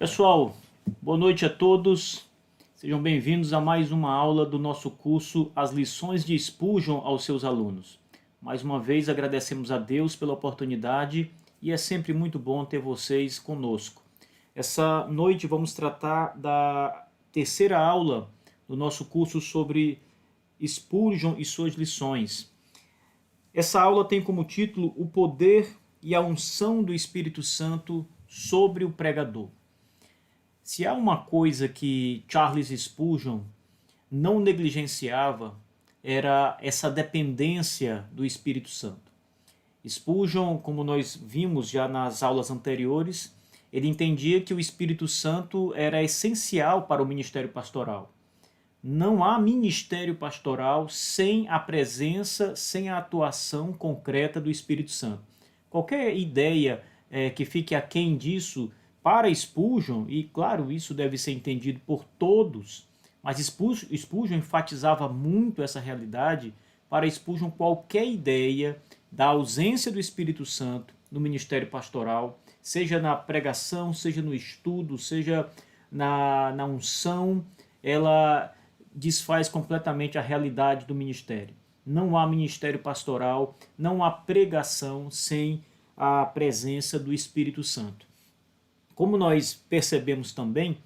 Pessoal, boa noite a todos. Sejam bem-vindos a mais uma aula do nosso curso As Lições de Spurgeon aos seus alunos. Mais uma vez agradecemos a Deus pela oportunidade e é sempre muito bom ter vocês conosco. Essa noite vamos tratar da terceira aula do nosso curso sobre Spurgeon e suas lições. Essa aula tem como título O Poder e a Unção do Espírito Santo sobre o Pregador. Se há uma coisa que Charles Spurgeon não negligenciava, era essa dependência do Espírito Santo. Spurgeon, como nós vimos já nas aulas anteriores, ele entendia que o Espírito Santo era essencial para o ministério pastoral. Não há ministério pastoral sem a presença, sem a atuação concreta do Espírito Santo. Qualquer ideia que fique aquém disso, para Spurgeon, e claro, isso deve ser entendido por todos, mas Spurgeon enfatizava muito essa realidade. Para Spurgeon, qualquer ideia da ausência do Espírito Santo no ministério pastoral, seja na pregação, seja no estudo, seja na unção, ela desfaz completamente a realidade do ministério. Não há ministério pastoral, não há pregação sem a presença do Espírito Santo. Como nós percebemos também,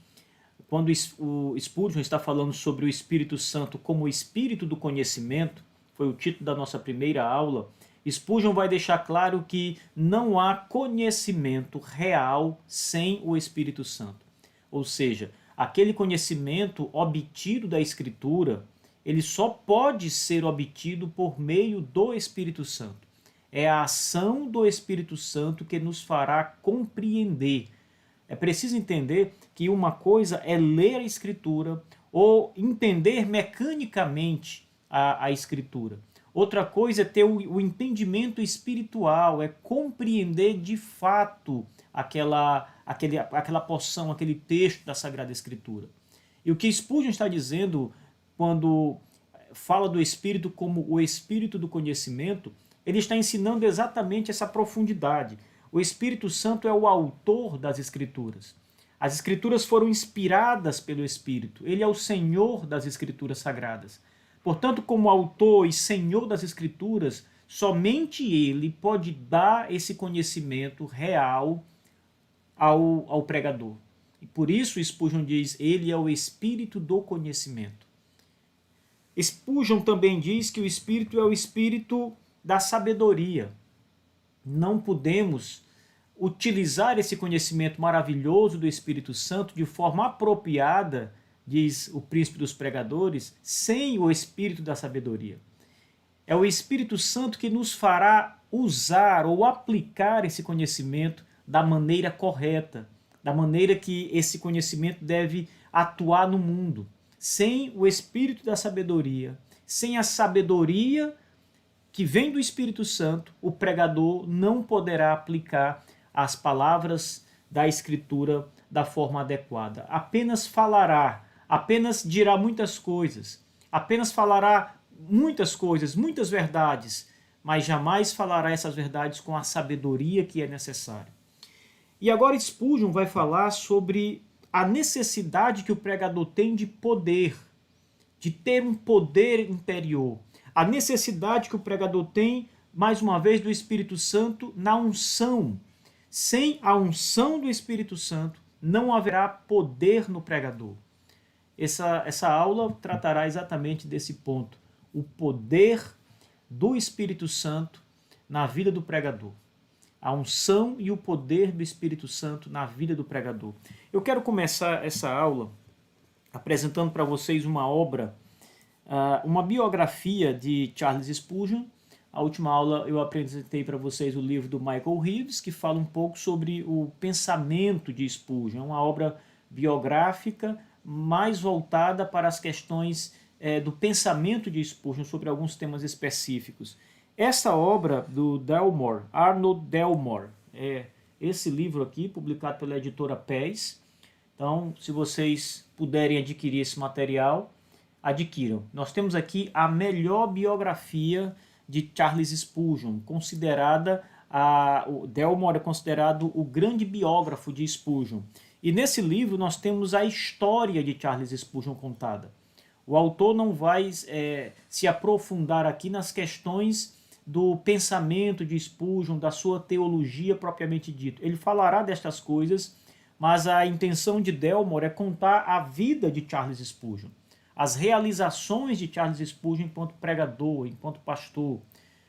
quando o Spurgeon está falando sobre o Espírito Santo como o Espírito do conhecimento, foi o título da nossa primeira aula, Spurgeon vai deixar claro que não há conhecimento real sem o Espírito Santo. Ou seja, aquele conhecimento obtido da Escritura, ele só pode ser obtido por meio do Espírito Santo. É a ação do Espírito Santo que nos fará compreender. É preciso entender que uma coisa é ler a Escritura ou entender mecanicamente a Escritura. Outra coisa é ter o entendimento espiritual, é compreender de fato aquela porção, aquele texto da Sagrada Escritura. E o que Spurgeon está dizendo quando fala do Espírito como o Espírito do conhecimento, ele está ensinando exatamente essa profundidade. O Espírito Santo é o autor das Escrituras. As Escrituras foram inspiradas pelo Espírito. Ele é o Senhor das Escrituras Sagradas. Portanto, como autor e Senhor das Escrituras, somente Ele pode dar esse conhecimento real ao pregador. E por isso Spurgeon diz, ele é o Espírito do conhecimento. Spurgeon também diz que o Espírito é o Espírito da sabedoria. Não podemos utilizar esse conhecimento maravilhoso do Espírito Santo de forma apropriada, diz o príncipe dos pregadores, sem o Espírito da sabedoria. É o Espírito Santo que nos fará usar ou aplicar esse conhecimento da maneira correta, da maneira que esse conhecimento deve atuar no mundo. Sem o Espírito da sabedoria, sem a sabedoria que vem do Espírito Santo, o pregador não poderá aplicar as palavras da Escritura da forma adequada. Apenas falará, apenas dirá muitas coisas, apenas falará muitas coisas, muitas verdades, mas jamais falará essas verdades com a sabedoria que é necessária. E agora Spurgeon vai falar sobre a necessidade que o pregador tem de poder, de ter um poder interior. A necessidade que o pregador tem, mais uma vez, do Espírito Santo na unção. Sem a unção do Espírito Santo, não haverá poder no pregador. Essa aula tratará exatamente desse ponto. O poder do Espírito Santo na vida do pregador. A unção e o poder do Espírito Santo na vida do pregador. Eu quero começar essa aula apresentando para vocês uma obra, uma biografia de Charles Spurgeon. A última aula eu apresentei para vocês o livro do Michael Reeves, que fala um pouco sobre o pensamento de Spurgeon. É uma obra biográfica mais voltada para as questões do pensamento de Spurgeon sobre alguns temas específicos. Essa obra do Delmore, Arnold Delmore, é esse livro aqui, publicado pela editora Pés. Então, se vocês puderem adquirir esse material, adquiram. Nós temos aqui a melhor biografia de Charles Spurgeon, o Delmore é considerado o grande biógrafo de Spurgeon. E nesse livro nós temos a história de Charles Spurgeon contada. O autor não vai se aprofundar aqui nas questões do pensamento de Spurgeon, da sua teologia propriamente dito. Ele falará destas coisas, mas a intenção de Delmore é contar a vida de Charles Spurgeon, as realizações de Charles Spurgeon enquanto pregador, enquanto pastor.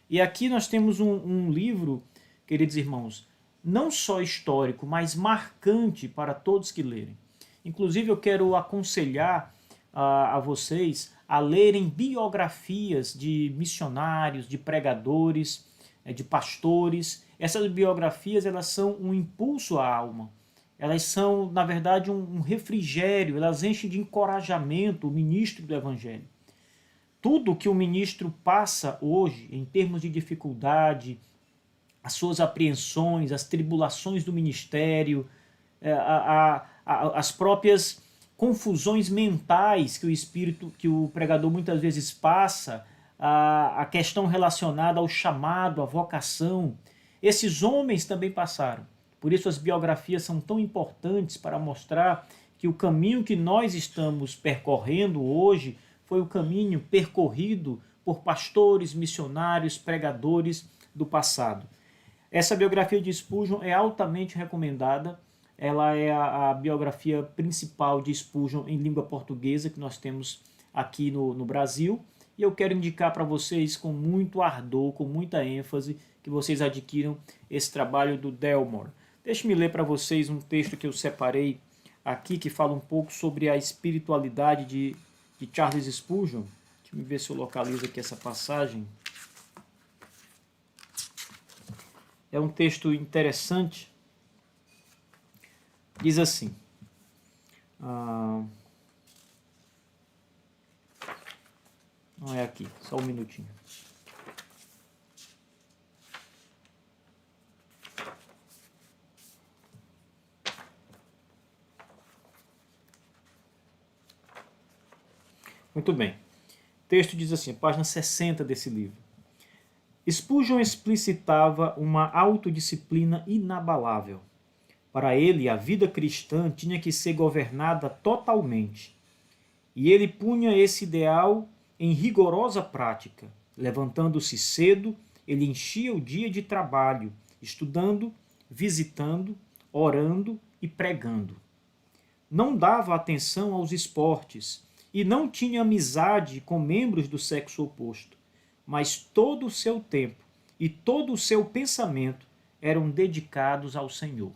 E aqui nós temos um livro, queridos irmãos, não só histórico, mas marcante para todos que lerem. Inclusive eu quero aconselhar a vocês a lerem biografias de missionários, de pregadores, de pastores. Essas biografias, elas são um impulso à alma. Elas são, na verdade, um refrigério, elas enchem de encorajamento o ministro do Evangelho. Tudo que o ministro passa hoje, em termos de dificuldade, as suas apreensões, as tribulações do ministério, as próprias confusões mentais que o pregador muitas vezes passa, a questão relacionada ao chamado, à vocação, esses homens também passaram. Por isso as biografias são tão importantes para mostrar que o caminho que nós estamos percorrendo hoje foi o caminho percorrido por pastores, missionários, pregadores do passado. Essa biografia de Spurgeon é altamente recomendada. Ela é a biografia principal de Spurgeon em língua portuguesa que nós temos aqui no Brasil. E eu quero indicar para vocês com muito ardor, com muita ênfase, que vocês adquiram esse trabalho do Delmore. Deixe-me ler para vocês um texto que eu separei aqui, que fala um pouco sobre a espiritualidade de Charles Spurgeon. Deixa eu ver se eu localizo aqui essa passagem. É um texto interessante. Diz assim, não é aqui, só um minutinho. Muito bem. O texto diz assim, página 60 desse livro. Spurgeon explicitava uma autodisciplina inabalável. Para ele, a vida cristã tinha que ser governada totalmente. E ele punha esse ideal em rigorosa prática. Levantando-se cedo, ele enchia o dia de trabalho, estudando, visitando, orando e pregando. Não dava atenção aos esportes e não tinha amizade com membros do sexo oposto, mas todo o seu tempo e todo o seu pensamento eram dedicados ao Senhor.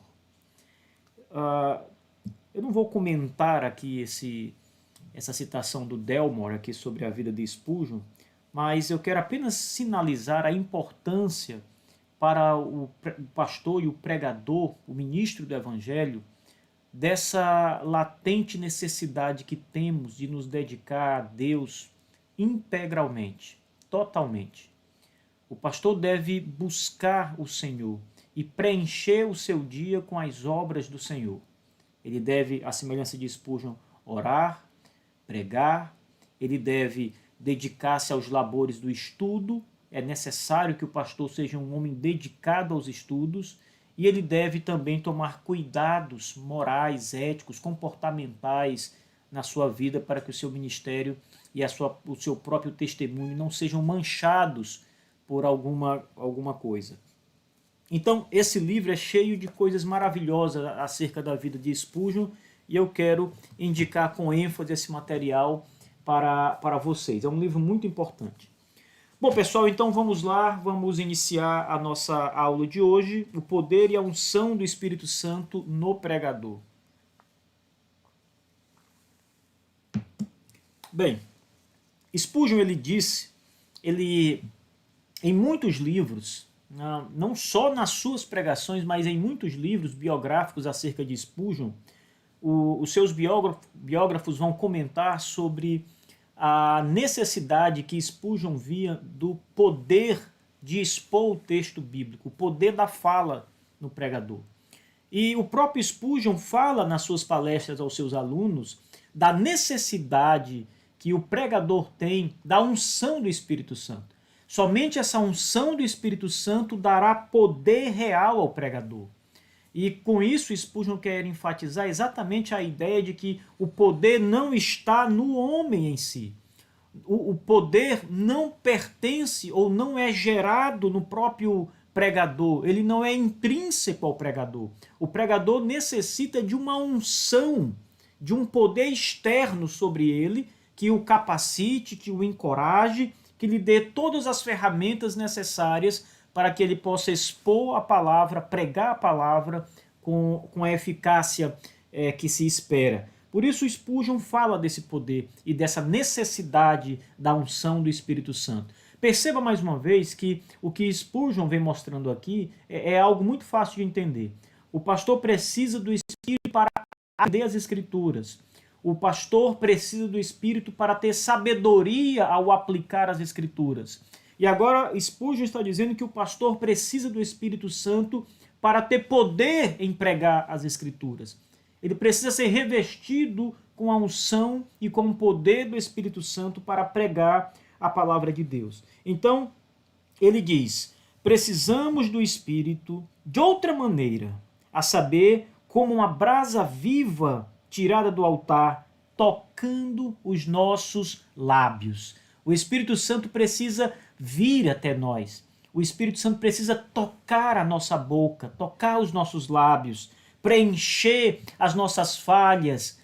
Eu não vou comentar aqui essa citação do Delmore aqui sobre a vida de Spurgeon, mas eu quero apenas sinalizar a importância para o pastor e o pregador, o ministro do Evangelho, dessa latente necessidade que temos de nos dedicar a Deus integralmente, totalmente. O pastor deve buscar o Senhor e preencher o seu dia com as obras do Senhor. Ele deve, à semelhança de Spurgeon, orar, pregar, ele deve dedicar-se aos labores do estudo, é necessário que o pastor seja um homem dedicado aos estudos, e ele deve também tomar cuidados morais, éticos, comportamentais na sua vida para que o seu ministério e o seu próprio testemunho não sejam manchados por alguma coisa. Então, esse livro é cheio de coisas maravilhosas acerca da vida de Spurgeon e eu quero indicar com ênfase esse material para vocês. É um livro muito importante. Bom, pessoal, então vamos lá, vamos iniciar a nossa aula de hoje, o poder e a unção do Espírito Santo no pregador. Bem, Spurgeon, em muitos livros, não só nas suas pregações, mas em muitos livros biográficos acerca de Spurgeon, os seus biógrafos vão comentar sobre a necessidade que Spurgeon via do poder de expor o texto bíblico, o poder da fala no pregador. E o próprio Spurgeon fala nas suas palestras aos seus alunos da necessidade que o pregador tem da unção do Espírito Santo. Somente essa unção do Espírito Santo dará poder real ao pregador. E com isso, Spurgeon quer enfatizar exatamente a ideia de que o poder não está no homem em si. O poder não pertence ou não é gerado no próprio pregador, ele não é intrínseco ao pregador. O pregador necessita de uma unção, de um poder externo sobre ele, que o capacite, que o encoraje, que lhe dê todas as ferramentas necessárias para que ele possa expor a palavra, pregar a palavra com a eficácia que se espera. Por isso Spurgeon fala desse poder e dessa necessidade da unção do Espírito Santo. Perceba mais uma vez que o que Spurgeon vem mostrando aqui é algo muito fácil de entender. O pastor precisa do Espírito para aprender as Escrituras. O pastor precisa do Espírito para ter sabedoria ao aplicar as Escrituras. E agora Spurgeon está dizendo que o pastor precisa do Espírito Santo para ter poder em pregar as Escrituras. Ele precisa ser revestido com a unção e com o poder do Espírito Santo para pregar a palavra de Deus. Então, ele diz, precisamos do Espírito de outra maneira, a saber, como uma brasa viva tirada do altar, tocando os nossos lábios. O Espírito Santo precisa vir até nós. O Espírito Santo precisa tocar a nossa boca, tocar os nossos lábios, preencher as nossas falhas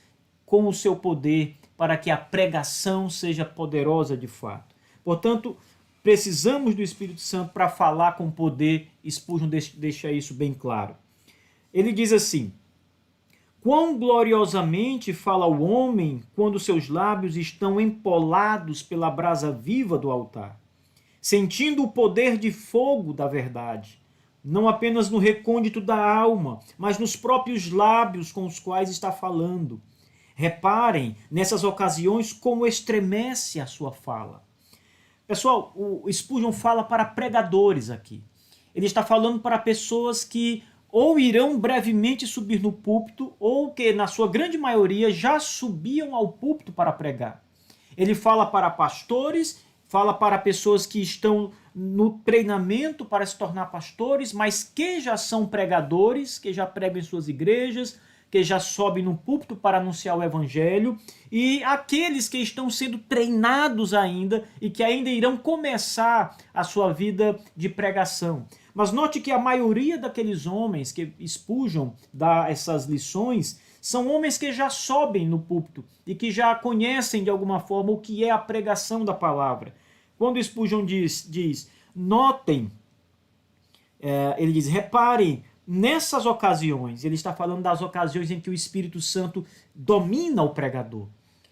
com o seu poder para que a pregação seja poderosa de fato. Portanto, precisamos do Espírito Santo para falar com poder. Spurgeon deixa isso bem claro. Ele diz assim, quão gloriosamente fala o homem quando seus lábios estão empolados pela brasa viva do altar, sentindo o poder de fogo da verdade, não apenas no recôndito da alma, mas nos próprios lábios com os quais está falando. Reparem nessas ocasiões como estremece a sua fala. Pessoal, o Spurgeon fala para pregadores aqui. Ele está falando para pessoas que ou irão brevemente subir no púlpito, ou que, na sua grande maioria, já subiam ao púlpito para pregar. Ele fala para pastores, fala para pessoas que estão no treinamento para se tornar pastores, mas que já são pregadores, que já pregam em suas igrejas, que já sobem no púlpito para anunciar o evangelho, e aqueles que estão sendo treinados ainda e que ainda irão começar a sua vida de pregação. Mas note que a maioria daqueles homens que Spurgeon dá essas lições são homens que já sobem no púlpito e que já conhecem de alguma forma o que é a pregação da palavra. Quando Spurgeon diz notem, ele diz, reparem, nessas ocasiões, ele está falando das ocasiões em que o Espírito Santo domina o pregador,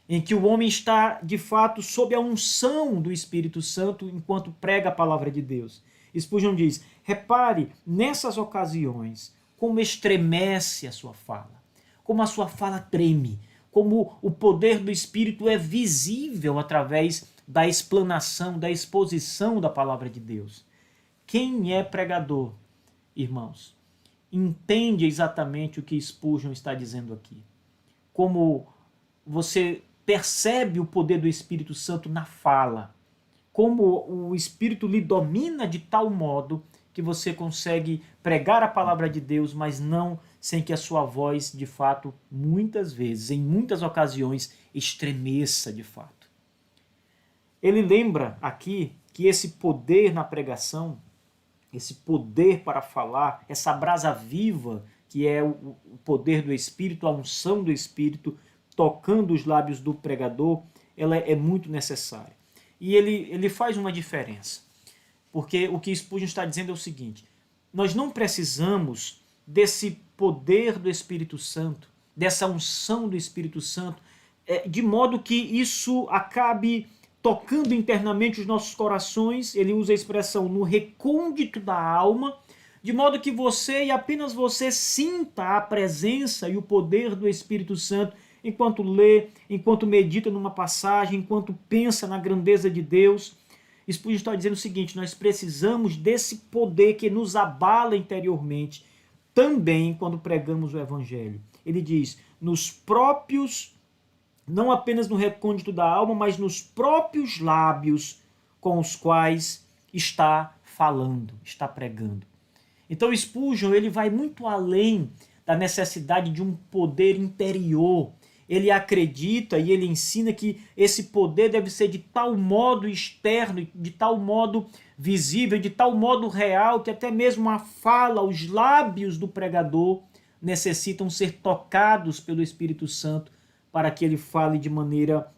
em que o homem está, de fato, sob a unção do Espírito Santo enquanto prega a palavra de Deus. Spurgeon diz, repare nessas ocasiões como estremece a sua fala, como a sua fala treme, como o poder do Espírito é visível através da explanação, da exposição da palavra de Deus. Quem é pregador, irmãos, entende exatamente o que Spurgeon está dizendo aqui. Como você percebe o poder do Espírito Santo na fala, como o Espírito lhe domina de tal modo que você consegue pregar a palavra de Deus, mas não sem que a sua voz, de fato, muitas vezes, em muitas ocasiões, estremeça de fato. Ele lembra aqui que esse poder na pregação, esse poder para falar, essa brasa viva que é o poder do Espírito, a unção do Espírito, tocando os lábios do pregador, ela é muito necessária. E ele faz uma diferença, porque o que Spurgeon está dizendo é o seguinte, nós não precisamos desse poder do Espírito Santo, dessa unção do Espírito Santo, de modo que isso acabe tocando internamente os nossos corações. Ele usa a expressão no recôndito da alma, de modo que você e apenas você sinta a presença e o poder do Espírito Santo enquanto lê, enquanto medita numa passagem, enquanto pensa na grandeza de Deus. Spurgeon está dizendo o seguinte, nós precisamos desse poder que nos abala interiormente, também quando pregamos o Evangelho. Ele diz, nos próprios, não apenas no recôndito da alma, mas nos próprios lábios com os quais está falando, está pregando. Então Spurgeon ele vai muito além da necessidade de um poder interior. Ele acredita e ele ensina que esse poder deve ser de tal modo externo, de tal modo visível, de tal modo real, que até mesmo a fala, os lábios do pregador necessitam ser tocados pelo Espírito Santo para que ele fale de maneira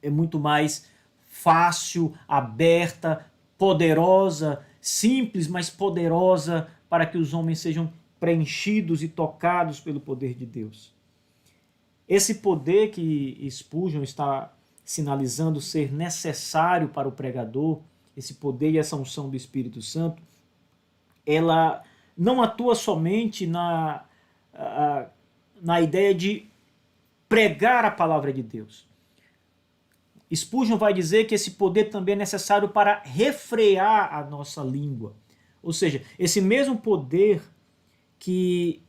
muito mais fácil, aberta, poderosa, simples, mas poderosa, para que os homens sejam preenchidos e tocados pelo poder de Deus. Esse poder que Spurgeon está sinalizando ser necessário para o pregador, esse poder e essa unção do Espírito Santo, ela não atua somente na ideia de pregar a palavra de Deus. Spurgeon vai dizer que esse poder também é necessário para refrear a nossa língua. Ou seja, esse mesmo poder que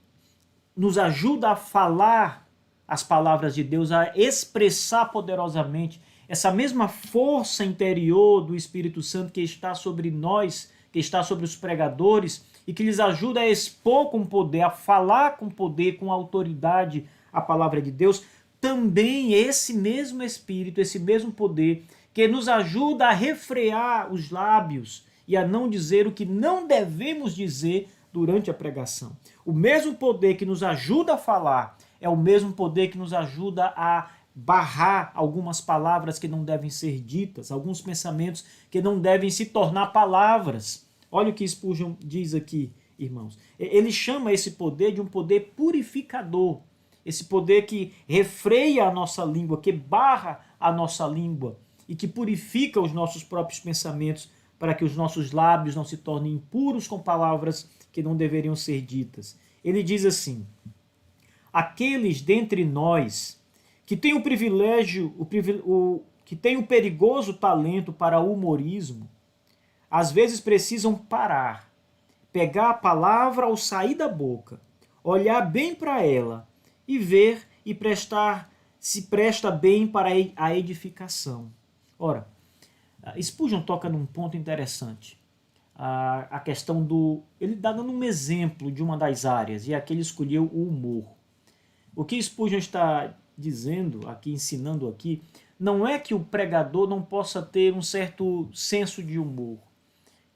nos ajuda a falar as palavras de Deus, a expressar poderosamente essa mesma força interior do Espírito Santo que está sobre nós, que está sobre os pregadores e que lhes ajuda a expor com poder, a falar com poder, com autoridade a palavra de Deus, também esse mesmo Espírito, esse mesmo poder que nos ajuda a refrear os lábios e a não dizer o que não devemos dizer durante a pregação. O mesmo poder que nos ajuda a falar é o mesmo poder que nos ajuda a barrar algumas palavras que não devem ser ditas, alguns pensamentos que não devem se tornar palavras. Olha o que Spurgeon diz aqui, irmãos. Ele chama esse poder de um poder purificador. Esse poder que refreia a nossa língua, que barra a nossa língua e que purifica os nossos próprios pensamentos para que os nossos lábios não se tornem impuros com palavras que não deveriam ser ditas. Ele diz assim: aqueles dentre nós que têm o privilégio, que têm o perigoso talento para o humorismo, às vezes precisam parar, pegar a palavra ao sair da boca, olhar bem para ela e ver e prestar se presta bem para a edificação. Ora, Spurgeon toca num ponto interessante. A questão do... Ele dá dando um exemplo de uma das áreas, e aqui ele escolheu o humor. O que Spurgeon está dizendo aqui, ensinando aqui, não é que o pregador não possa ter um certo senso de humor,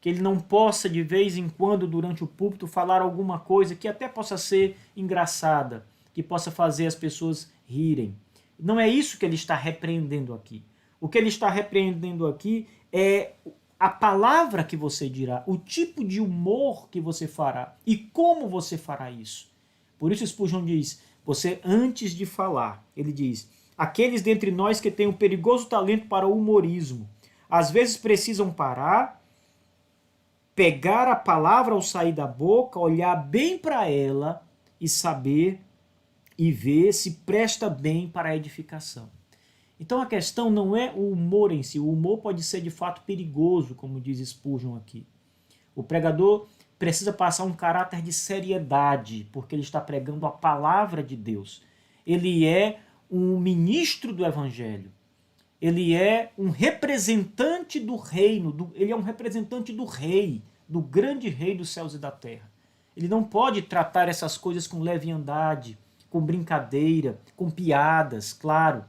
que ele não possa de vez em quando durante o púlpito falar alguma coisa que até possa ser engraçada, que possa fazer as pessoas rirem. Não é isso que ele está repreendendo aqui. O que ele está repreendendo aqui é a palavra que você dirá, o tipo de humor que você fará e como você fará isso. Por isso Spurgeon diz, você antes de falar, ele diz, aqueles dentre nós que têm um perigoso talento para o humorismo, às vezes precisam parar, pegar a palavra ao sair da boca, olhar bem para ela e saber e ver se presta bem para a edificação. Então a questão não é o humor em si, o humor pode ser de fato perigoso, como diz Spurgeon aqui. O pregador precisa passar um caráter de seriedade, porque ele está pregando a palavra de Deus. Ele é um ministro do Evangelho. Ele é um representante do reino, ele é um representante do rei, do grande rei dos céus e da terra. Ele não pode tratar essas coisas com leviandade, com brincadeira, com piadas, claro.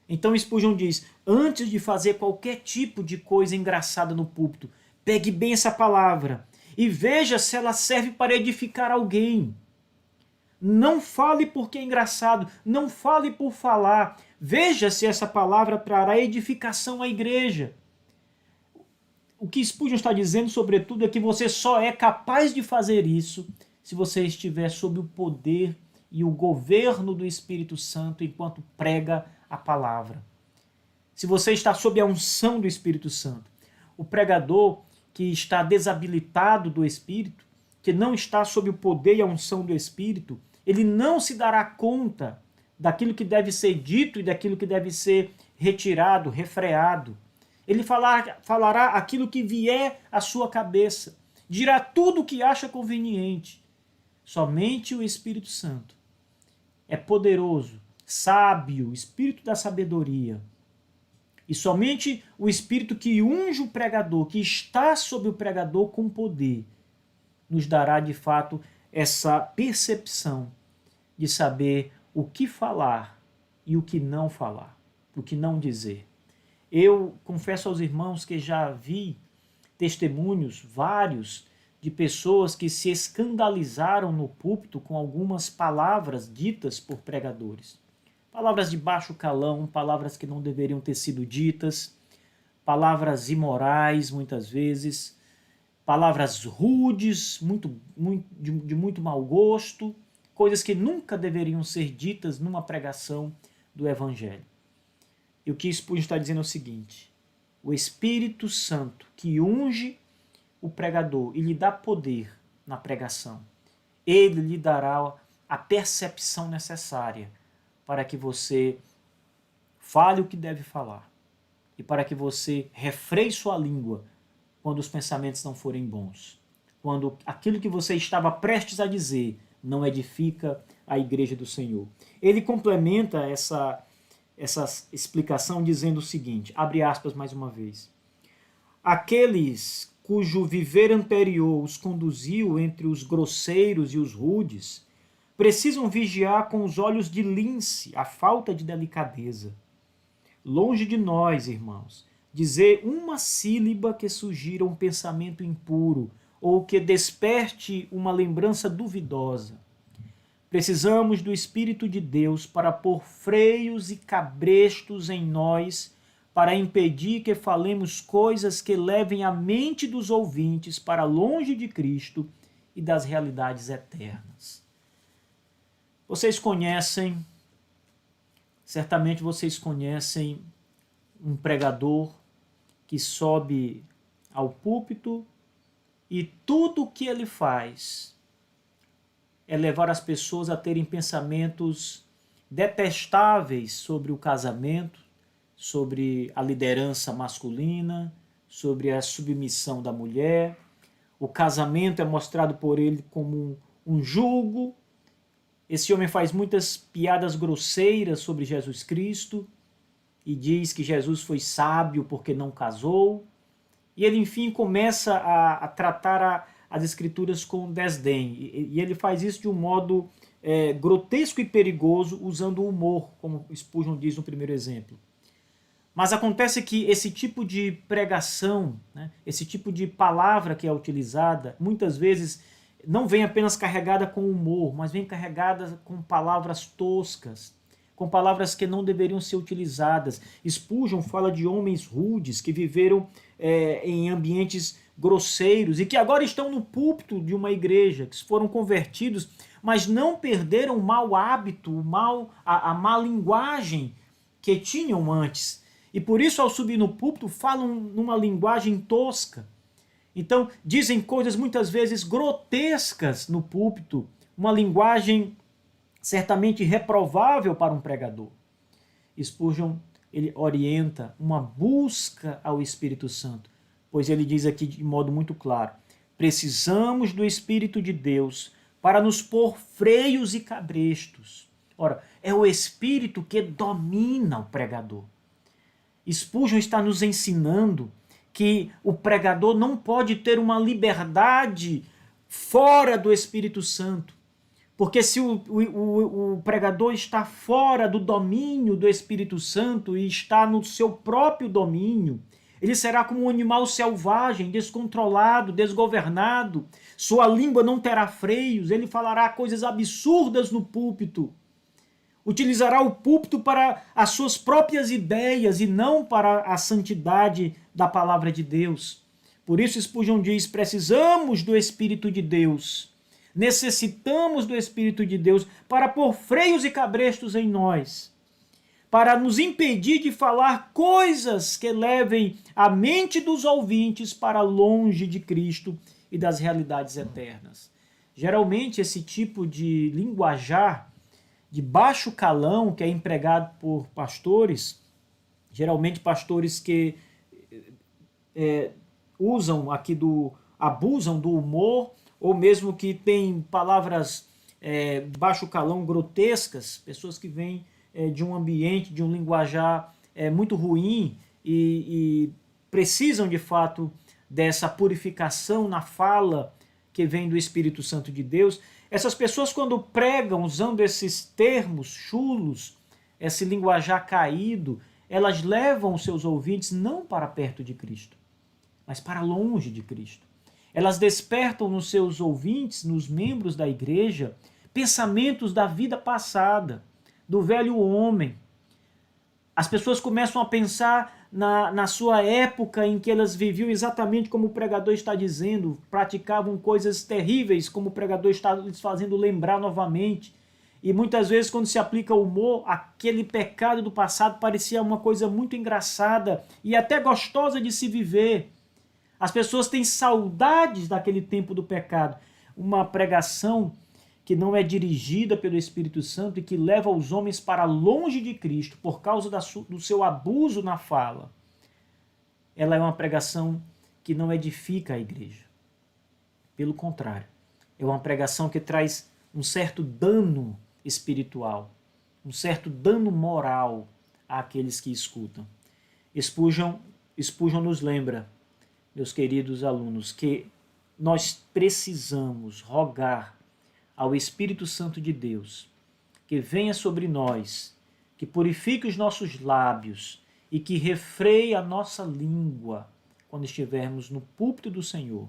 Então Spurgeon diz, antes de fazer qualquer tipo de coisa engraçada no púlpito, pegue bem essa palavra e veja se ela serve para edificar alguém. Não fale porque é engraçado, não fale por falar. Veja se essa palavra trará edificação à igreja. O que Spurgeon está dizendo, sobretudo, é que você só é capaz de fazer isso se você estiver sob o poder e o governo do Espírito Santo enquanto prega a palavra. Se você está sob a unção do Espírito Santo, o pregador que está desabilitado do Espírito, que não está sob o poder e a unção do Espírito, ele não se dará conta daquilo que deve ser dito e daquilo que deve ser retirado, refreado. Ele falará aquilo que vier à sua cabeça, dirá tudo o que acha conveniente. Somente o Espírito Santo é poderoso, sábio, espírito da sabedoria. E somente o espírito que unge o pregador, que está sob o pregador com poder, nos dará de fato essa percepção de saber o que falar e o que não falar, o que não dizer. Eu confesso aos irmãos que já vi testemunhos vários de pessoas que se escandalizaram no púlpito com algumas palavras ditas por pregadores. Palavras de baixo calão, palavras que não deveriam ter sido ditas, palavras imorais muitas vezes, palavras rudes, de muito mau gosto, coisas que nunca deveriam ser ditas numa pregação do Evangelho. E o que Spurgeon está dizendo é o seguinte: o Espírito Santo que unge o pregador e lhe dá poder na pregação, ele lhe dará a percepção necessária para que você fale o que deve falar e para que você refreie sua língua quando os pensamentos não forem bons, quando aquilo que você estava prestes a dizer não edifica a igreja do Senhor. Ele complementa essa explicação dizendo o seguinte, abre aspas mais uma vez: aqueles cujo viver anterior os conduziu entre os grosseiros e os rudes, precisam vigiar com os olhos de lince a falta de delicadeza. Longe de nós, irmãos, dizer uma sílaba que sugira um pensamento impuro ou que desperte uma lembrança duvidosa. Precisamos do Espírito de Deus para pôr freios e cabrestos em nós, para impedir que falemos coisas que levem a mente dos ouvintes para longe de Cristo e das realidades eternas. Vocês conhecem, certamente vocês conhecem um pregador que sobe ao púlpito e tudo o que ele faz é levar as pessoas a terem pensamentos detestáveis sobre o casamento, sobre a liderança masculina, sobre a submissão da mulher. O casamento é mostrado por ele como um jugo. Esse homem faz muitas piadas grosseiras sobre Jesus Cristo e diz que Jesus foi sábio porque não casou. E ele, enfim, começa a tratar as Escrituras com desdém. E ele faz isso de um modo grotesco e perigoso, usando o humor, como Spurgeon diz no primeiro exemplo. Mas acontece que esse tipo de pregação, né, esse tipo de palavra que é utilizada, muitas vezes não vem apenas carregada com humor, mas vem carregada com palavras toscas, com palavras que não deveriam ser utilizadas. Spurgeon fala de homens rudes que viveram em ambientes grosseiros e que agora estão no púlpito de uma igreja, que foram convertidos, mas não perderam o mau hábito, a má linguagem que tinham antes. E por isso, ao subir no púlpito, falam numa linguagem tosca. Então, dizem coisas muitas vezes grotescas no púlpito, uma linguagem certamente reprovável para um pregador. Spurgeon, ele orienta uma busca ao Espírito Santo, pois ele diz aqui de modo muito claro: precisamos do Espírito de Deus para nos pôr freios e cabrestos. Ora, é o Espírito que domina o pregador. Spurgeon está nos ensinando que o pregador não pode ter uma liberdade fora do Espírito Santo. Porque se o pregador está fora do domínio do Espírito Santo e está no seu próprio domínio, ele será como um animal selvagem, descontrolado, desgovernado. Sua língua não terá freios, ele falará coisas absurdas no púlpito. Utilizará o púlpito para as suas próprias ideias e não para a santidade da palavra de Deus. Por isso Spurgeon diz: precisamos do Espírito de Deus. Necessitamos do Espírito de Deus para pôr freios e cabrestos em nós, para nos impedir de falar coisas que levem a mente dos ouvintes para longe de Cristo e das realidades eternas. Geralmente esse tipo de linguajar de baixo calão que é empregado por pastores, geralmente pastores que abusam do humor, ou mesmo que têm palavras baixo calão grotescas, pessoas que vêm de um ambiente, de um linguajar muito ruim e precisam de fato dessa purificação na fala que vem do Espírito Santo de Deus. Essas pessoas, quando pregam usando esses termos chulos, esse linguajar caído, elas levam os seus ouvintes não para perto de Cristo, mas para longe de Cristo. Elas despertam nos seus ouvintes, nos membros da igreja, pensamentos da vida passada, do velho homem. As pessoas começam a pensar na sua época em que elas viviam exatamente como o pregador está dizendo, praticavam coisas terríveis, como o pregador está lhes fazendo lembrar novamente. E muitas vezes, quando se aplica o humor, aquele pecado do passado parecia uma coisa muito engraçada e até gostosa de se viver. As pessoas têm saudades daquele tempo do pecado. Uma pregação que não é dirigida pelo Espírito Santo e que leva os homens para longe de Cristo por causa do seu abuso na fala. Ela é uma pregação que não edifica a igreja. Pelo contrário, é uma pregação que traz um certo dano espiritual, um certo dano moral àqueles que escutam. Spurgeon nos lembra, meus queridos alunos, que nós precisamos rogar ao Espírito Santo de Deus que venha sobre nós, que purifique os nossos lábios e que refreie a nossa língua quando estivermos no púlpito do Senhor.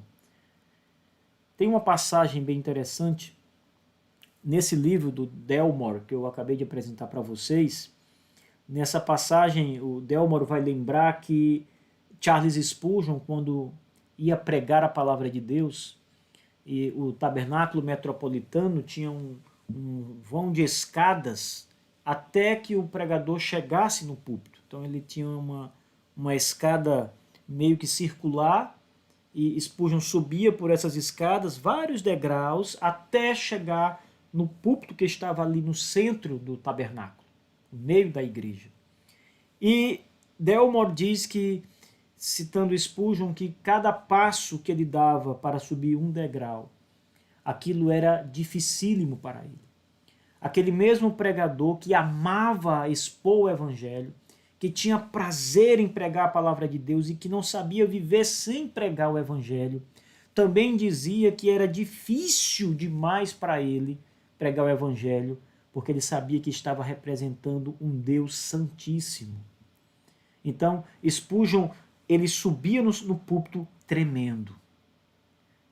Tem uma passagem bem interessante nesse livro do Delmore, que eu acabei de apresentar para vocês. Nessa passagem, o Delmore vai lembrar que Charles Spurgeon, quando ia pregar a palavra de Deus, e o tabernáculo metropolitano tinha um vão de escadas até que o pregador chegasse no púlpito. Então ele tinha uma escada meio que circular, e Spurgeon subia por essas escadas, vários degraus, até chegar no púlpito que estava ali no centro do tabernáculo, no meio da igreja. E Delmore diz que, citando Spurgeon, que cada passo que ele dava para subir um degrau, aquilo era dificílimo para ele. Aquele mesmo pregador que amava expor o evangelho, que tinha prazer em pregar a palavra de Deus e que não sabia viver sem pregar o evangelho, também dizia que era difícil demais para ele pregar o evangelho, porque ele sabia que estava representando um Deus santíssimo. Então, Spurgeon, ele subia no púlpito tremendo,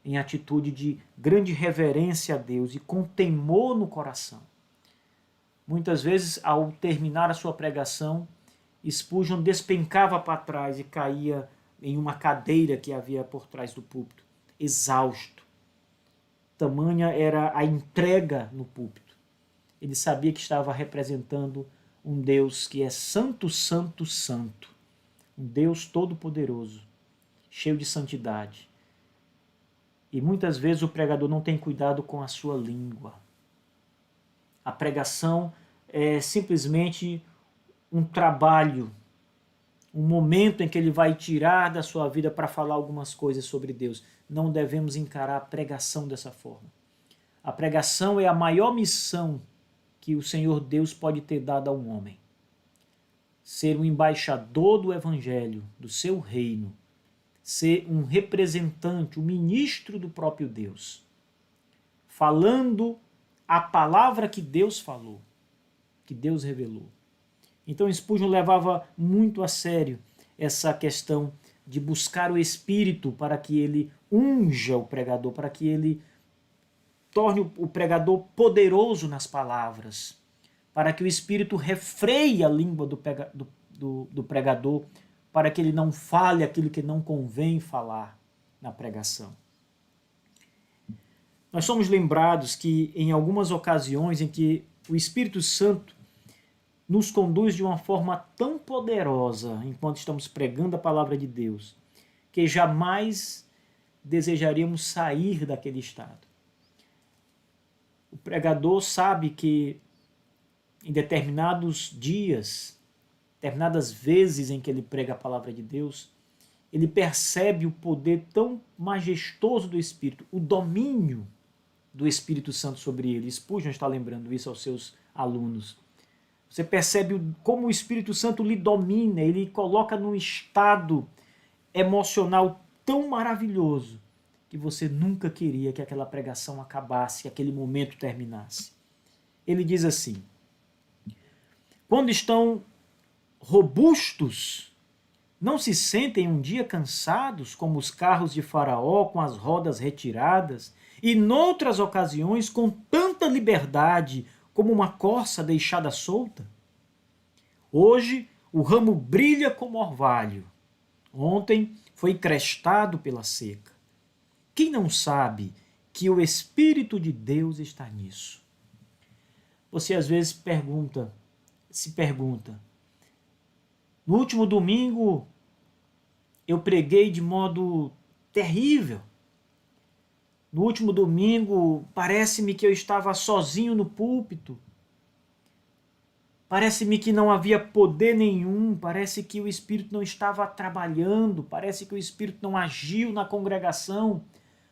em atitude de grande reverência a Deus e com temor no coração. Muitas vezes, ao terminar a sua pregação, Spurgeon despencava para trás e caía em uma cadeira que havia por trás do púlpito, exausto. Tamanha era a entrega no púlpito. Ele sabia que estava representando um Deus que é santo, santo, santo. Um Deus todo-poderoso, cheio de santidade. E muitas vezes o pregador não tem cuidado com a sua língua. A pregação é simplesmente um trabalho, um momento em que ele vai tirar da sua vida para falar algumas coisas sobre Deus. Não devemos encarar a pregação dessa forma. A pregação é a maior missão que o Senhor Deus pode ter dado a um homem. Ser um embaixador do Evangelho, do seu reino. Ser um representante, um ministro do próprio Deus. Falando a palavra que Deus falou, que Deus revelou. Então Spurgeon levava muito a sério essa questão de buscar o Espírito para que ele unja o pregador, para que ele torne o pregador poderoso nas palavras, para que o Espírito refreie a língua do pregador, para que ele não fale aquilo que não convém falar na pregação. Nós somos lembrados que em algumas ocasiões em que o Espírito Santo nos conduz de uma forma tão poderosa enquanto estamos pregando a palavra de Deus, que jamais desejaríamos sair daquele estado. O pregador sabe que em determinados dias, determinadas vezes em que ele prega a palavra de Deus, ele percebe o poder tão majestoso do Espírito, o domínio do Espírito Santo sobre ele. Spurgeon está lembrando isso aos seus alunos. Você percebe como o Espírito Santo lhe domina, ele coloca num estado emocional tão maravilhoso que você nunca queria que aquela pregação acabasse, que aquele momento terminasse. Ele diz assim: quando estão robustos, não se sentem um dia cansados, como os carros de Faraó com as rodas retiradas, e noutras ocasiões com tanta liberdade como uma corça deixada solta? Hoje o ramo brilha como orvalho. Ontem foi crestado pela seca. Quem não sabe que o Espírito de Deus está nisso? Você às vezes se pergunta, no último domingo eu preguei de modo terrível. No último domingo parece-me que eu estava sozinho no púlpito. Parece-me que não havia poder nenhum, parece que o Espírito não estava trabalhando, parece que o Espírito não agiu na congregação,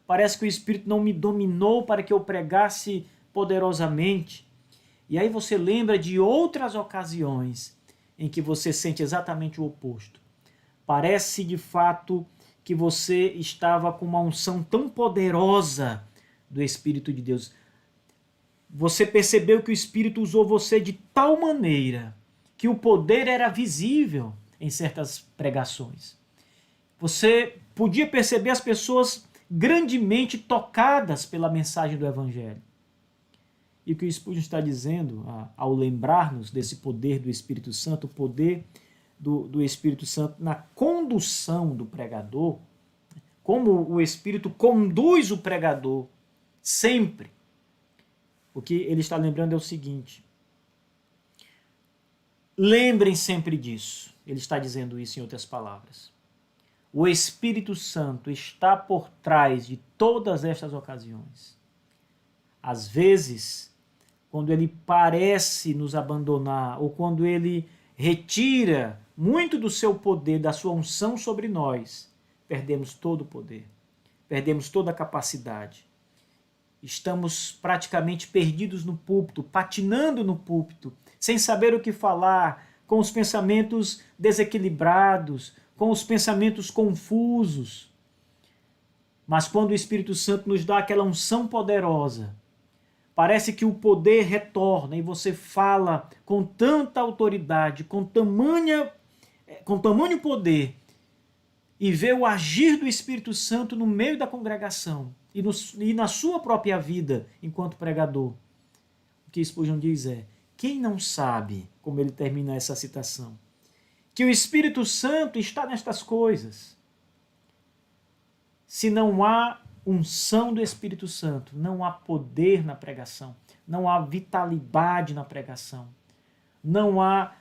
parece que o Espírito não me dominou para que eu pregasse poderosamente. E aí você lembra de outras ocasiões em que você sente exatamente o oposto. Parece de fato que você estava com uma unção tão poderosa do Espírito de Deus. Você percebeu que o Espírito usou você de tal maneira que o poder era visível em certas pregações. Você podia perceber as pessoas grandemente tocadas pela mensagem do Evangelho. E o que o Spurgeon está dizendo, ao lembrar-nos desse poder do Espírito Santo, o poder do Espírito Santo na condução do pregador, como o Espírito conduz o pregador sempre. O que ele está lembrando é o seguinte: lembrem sempre disso. Ele está dizendo isso em outras palavras. O Espírito Santo está por trás de todas estas ocasiões. Às vezes, quando ele parece nos abandonar, ou quando ele retira muito do seu poder, da sua unção sobre nós, perdemos todo o poder, perdemos toda a capacidade. Estamos praticamente perdidos no púlpito, patinando no púlpito, sem saber o que falar, com os pensamentos desequilibrados, com os pensamentos confusos. Mas quando o Espírito Santo nos dá aquela unção poderosa, parece que o poder retorna e você fala com tanta autoridade, com tamanho poder, e vê o agir do Espírito Santo no meio da congregação e na sua própria vida enquanto pregador. O que Spurgeon diz é: quem não sabe, como ele termina essa citação, que o Espírito Santo está nestas coisas? Se não há unção do Espírito Santo, não há poder na pregação, não há vitalidade na pregação, não há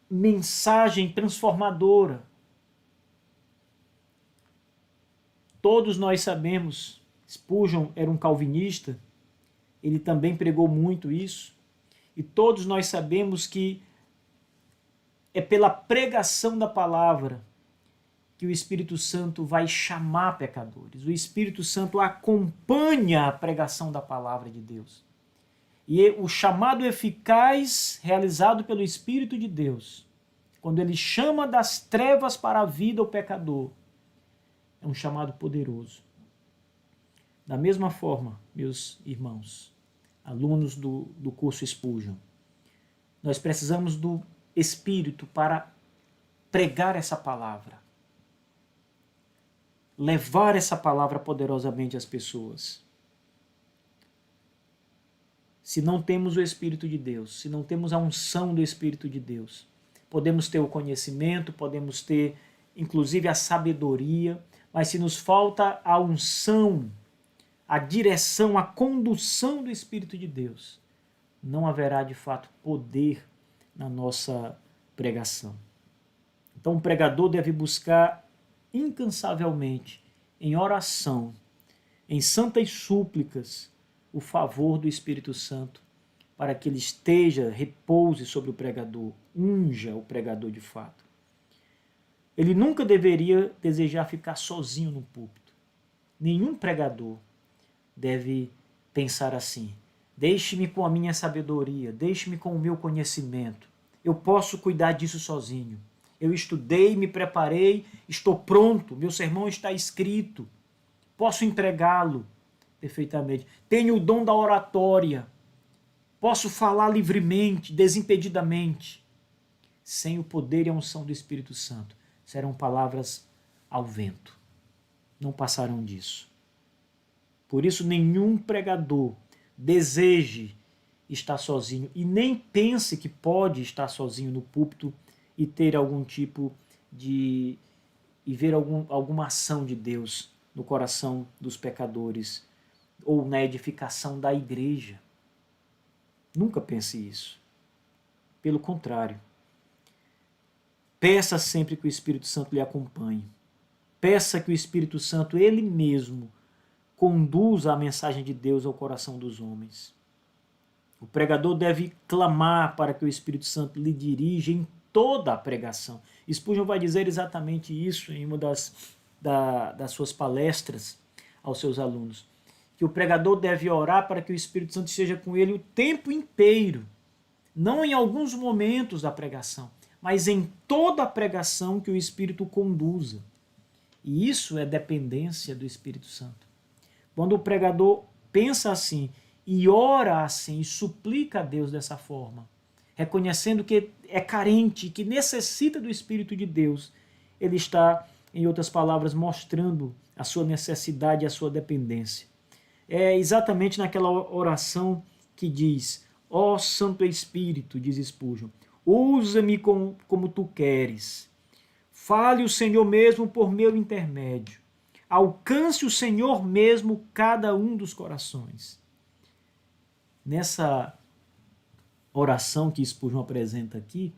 mensagem transformadora. Todos nós sabemos, Spurgeon era um calvinista, ele também pregou muito isso, e todos nós sabemos que é pela pregação da palavra que o Espírito Santo vai chamar pecadores. O Espírito Santo acompanha a pregação da palavra de Deus. E o chamado eficaz realizado pelo Espírito de Deus, quando ele chama das trevas para a vida o pecador, é um chamado poderoso. Da mesma forma, meus irmãos, alunos do curso Spurgeon, nós precisamos do Espírito para pregar essa palavra, levar essa palavra poderosamente às pessoas. Se não temos o Espírito de Deus, se não temos a unção do Espírito de Deus, podemos ter o conhecimento, podemos ter inclusive a sabedoria, mas se nos falta a unção, a direção, a condução do Espírito de Deus, não haverá de fato poder na nossa pregação. Então o pregador deve buscar incansavelmente, em oração, em santas súplicas, o favor do Espírito Santo, para que ele esteja, repouse sobre o pregador, unja o pregador de fato. Ele nunca deveria desejar ficar sozinho no púlpito. Nenhum pregador deve pensar assim: deixe-me com a minha sabedoria, deixe-me com o meu conhecimento, eu posso cuidar disso sozinho. Eu estudei, me preparei, estou pronto, meu sermão está escrito. posso entregá-lo perfeitamente. Tenho o dom da oratória, posso falar livremente, desimpedidamente. Sem o poder e a unção do Espírito Santo, serão palavras ao vento. Não passarão disso. Por isso, nenhum pregador deseje estar sozinho e nem pense que pode estar sozinho no púlpito e ter algum tipo de... e ver alguma ação de Deus no coração dos pecadores ou na edificação da igreja. Nunca pense isso. Pelo contrário. Peça sempre que o Espírito Santo lhe acompanhe. Peça que o Espírito Santo, ele mesmo, conduza a mensagem de Deus ao coração dos homens. O pregador deve clamar para que o Espírito Santo lhe dirija em toda a pregação. Spurgeon vai dizer exatamente isso em uma das suas palestras aos seus alunos. Que o pregador deve orar para que o Espírito Santo esteja com ele o tempo inteiro. Não em alguns momentos da pregação, mas em toda a pregação que o Espírito conduza. E isso é dependência do Espírito Santo. Quando o pregador pensa assim, e ora assim, e suplica a Deus dessa forma, reconhecendo que é carente, que necessita do Espírito de Deus, ele está, em outras palavras, mostrando a sua necessidade e a sua dependência. É exatamente naquela oração que diz, ó Santo Espírito, diz Spurgeon, usa-me como tu queres. Fale o Senhor mesmo por meu intermédio. Alcance o Senhor mesmo cada um dos corações. Nessa oração que Spurgeon apresenta aqui,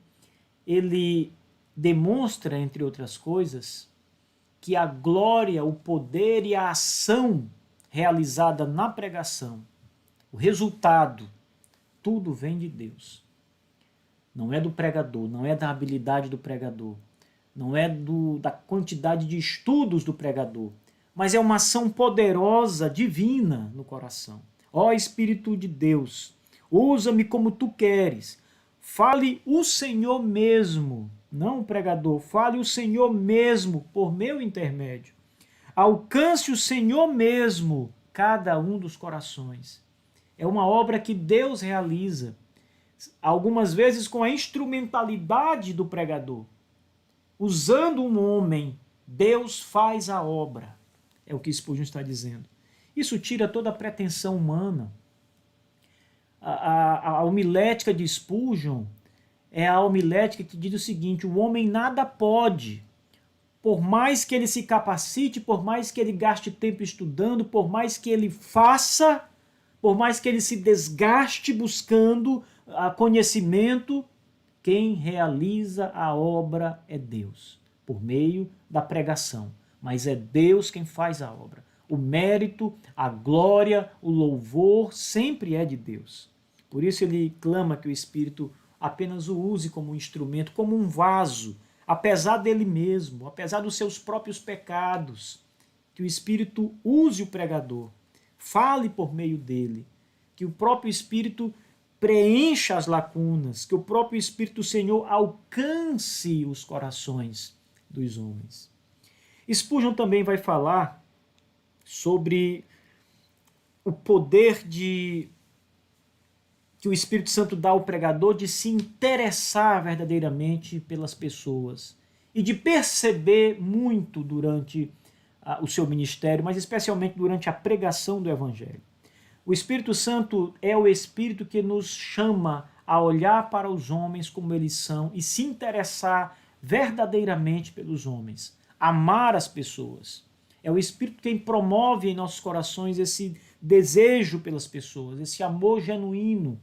ele demonstra, entre outras coisas, que a glória, o poder e a ação realizada na pregação, o resultado, tudo vem de Deus. Não é do pregador, não é da habilidade do pregador, não é da quantidade de estudos do pregador, mas é uma ação poderosa, divina no coração. Ó Espírito de Deus, usa-me como tu queres. Fale o Senhor mesmo, não o pregador, fale o Senhor mesmo por meu intermédio. Alcance o Senhor mesmo cada um dos corações. É uma obra que Deus realiza, algumas vezes com a instrumentalidade do pregador. Usando um homem, Deus faz a obra. É o que Spurgeon está dizendo. Isso tira toda a pretensão humana. A homilética de Spurgeon é a homilética que diz o seguinte, o homem nada pode, por mais que ele se capacite, por mais que ele gaste tempo estudando, por mais que ele faça, por mais que ele se desgaste buscando conhecimento, quem realiza a obra é Deus, por meio da pregação. Mas é Deus quem faz a obra. O mérito, a glória, o louvor sempre é de Deus. Por isso ele clama que o Espírito apenas o use como um instrumento, como um vaso, apesar dele mesmo, apesar dos seus próprios pecados, que o Espírito use o pregador, fale por meio dele, que o próprio Espírito preencha as lacunas, que o próprio Espírito do Senhor alcance os corações dos homens. Spurgeon também vai falar sobre o poder que o Espírito Santo dá ao pregador de se interessar verdadeiramente pelas pessoas e de perceber muito durante o seu ministério, mas especialmente durante a pregação do Evangelho. O Espírito Santo é o Espírito que nos chama a olhar para os homens como eles são e se interessar verdadeiramente pelos homens, amar as pessoas. É o Espírito quem promove em nossos corações esse desejo pelas pessoas, esse amor genuíno,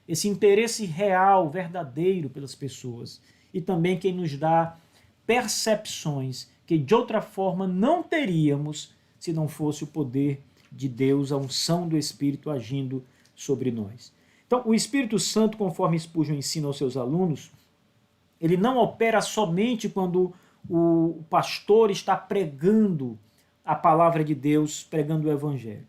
esse interesse real, verdadeiro pelas pessoas. E também quem nos dá percepções que de outra forma não teríamos se não fosse o poder de Deus, a unção do Espírito agindo sobre nós. Então, o Espírito Santo, conforme Spurgeon ensina aos seus alunos, ele não opera somente quando o pastor está pregando a palavra de Deus, pregando o Evangelho.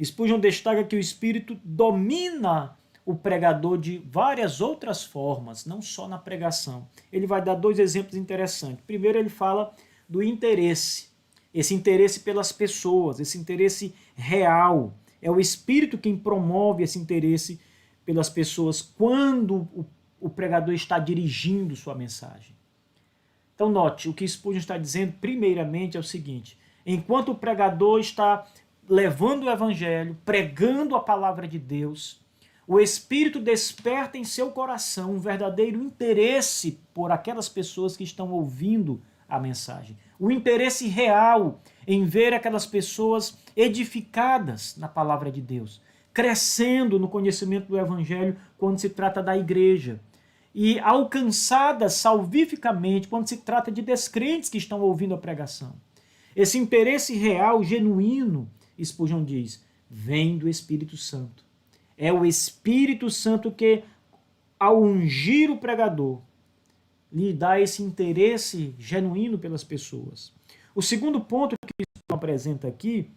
Spurgeon destaca que o Espírito domina o pregador de várias outras formas, não só na pregação. Ele vai dar dois exemplos interessantes. Primeiro, ele fala do interesse. esse interesse pelas pessoas, esse interesse real. É o Espírito quem promove esse interesse pelas pessoas quando o pregador está dirigindo sua mensagem. Então note, o que Spurgeon está dizendo primeiramente é o seguinte: enquanto o pregador está levando o evangelho, pregando a palavra de Deus, o Espírito desperta em seu coração um verdadeiro interesse por aquelas pessoas que estão ouvindo a mensagem. O interesse real em ver aquelas pessoas edificadas na palavra de Deus, crescendo no conhecimento do evangelho quando se trata da igreja, e alcançadas salvificamente quando se trata de descrentes que estão ouvindo a pregação. Esse interesse real, genuíno, Spurgeon diz, vem do Espírito Santo. É o Espírito Santo que, ao ungir o pregador, lhe dá esse interesse genuíno pelas pessoas. O segundo ponto que Spurgeon apresenta aqui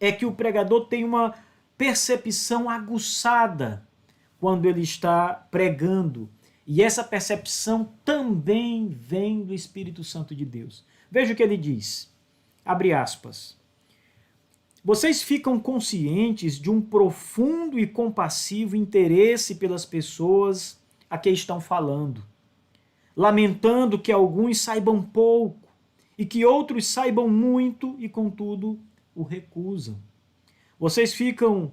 é que o pregador tem uma percepção aguçada quando ele está pregando. E essa percepção também vem do Espírito Santo de Deus. Veja o que ele diz, abre aspas. Vocês ficam conscientes de um profundo e compassivo interesse pelas pessoas a que estão falando, lamentando que alguns saibam pouco e que outros saibam muito e, contudo, o recusam. Vocês fitam